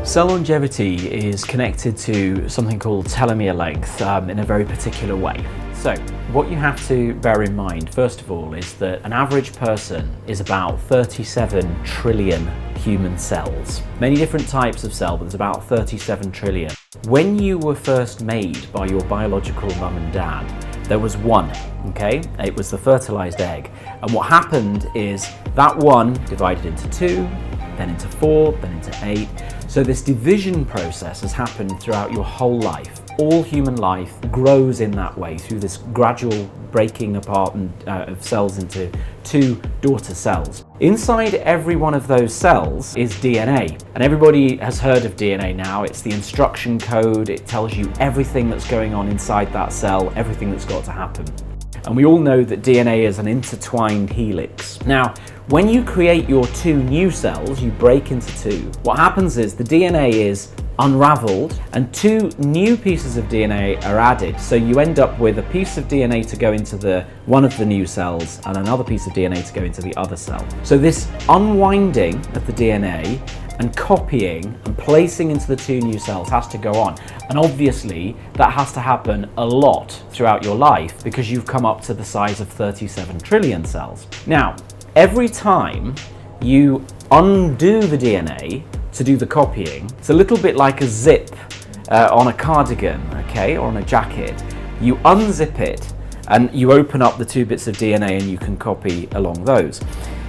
Cell longevity is connected to something called telomere length in a very particular way. So what you have to bear in mind, first of all, is that an average person is about 37 trillion human cells. Many different types of cell, but there's about 37 trillion. When you were first made by your biological mum and dad, there was one, okay? It was the fertilized egg. And what happened is that one divided into two, then into four, then into eight. So this division process has happened throughout your whole life. All human life grows in that way, through this gradual breaking apart of cells into two daughter cells. Inside every one of those cells is DNA. And everybody has heard of DNA now. It's the instruction code. It tells you everything that's going on inside that cell, everything that's got to happen. And we all know that DNA is an intertwined helix. Now, when you create your two new cells, you break into two. What happens is the DNA is unraveled and two new pieces of DNA are added. So you end up with a piece of DNA to go into one of the new cells and another piece of DNA to go into the other cell. So this unwinding of the DNA and copying and placing into the two new cells has to go on. And obviously that has to happen a lot throughout your life because you've come up to the size of 37 trillion cells. Now, every time you undo the DNA to do the copying, it's a little bit like a zip on a cardigan, okay, or on a jacket. You unzip it and you open up the two bits of DNA and you can copy along those.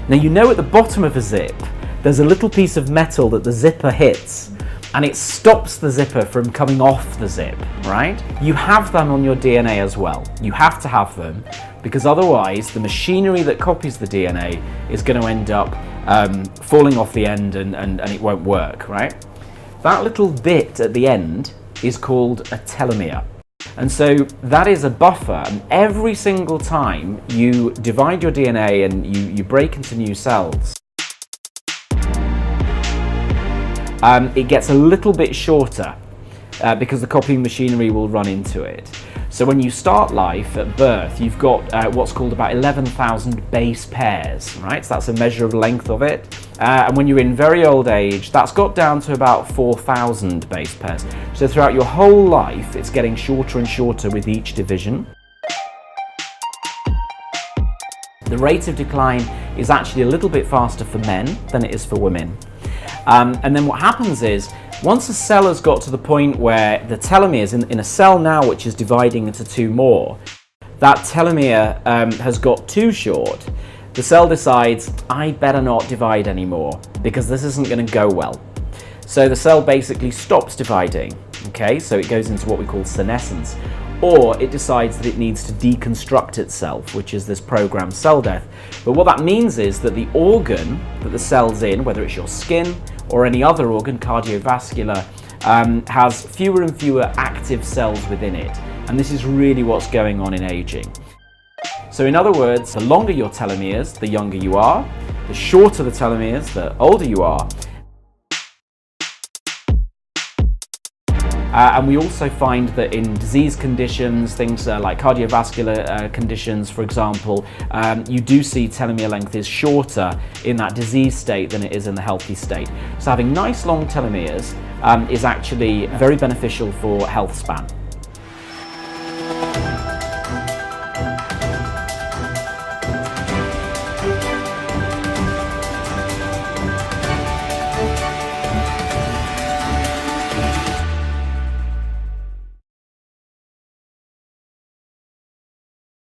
Now you know at the bottom of a zip there's a little piece of metal that the zipper hits and it stops the zipper from coming off the zip, right? You have them on your DNA as well. You have to have them because otherwise the machinery that copies the DNA is going to end up falling off the end and it won't work, right? That little bit at the end is called a telomere. And so that is a buffer, and every single time you divide your DNA and you break into new cells, it gets a little bit shorter because the copying machinery will run into it. So when you start life at birth, you've got what's called about 11,000 base pairs, right? So that's a measure of length of it. And when you're in very old age, that's got down to about 4,000 base pairs. So throughout your whole life, it's getting shorter and shorter with each division. The rate of decline is actually a little bit faster for men than it is for women. And then what happens is, once a cell has got to the point where the telomeres in a cell now which is dividing into two more, that telomere has got too short, the cell decides, I better not divide anymore because this isn't going to go well. So the cell basically stops dividing, okay? So it goes into what we call senescence. Or it decides that it needs to deconstruct itself, which is this programmed cell death. But what that means is that the organ that the cell's in, whether it's your skin or any other organ, cardiovascular, has fewer and fewer active cells within it. And this is really what's going on in aging. So in other words, the longer your telomeres, the younger you are. The shorter the telomeres, the older you are. And we also find that in disease conditions, things like cardiovascular conditions, for example, you do see telomere length is shorter in that disease state than it is in the healthy state. So having nice long telomeres is actually very beneficial for health span.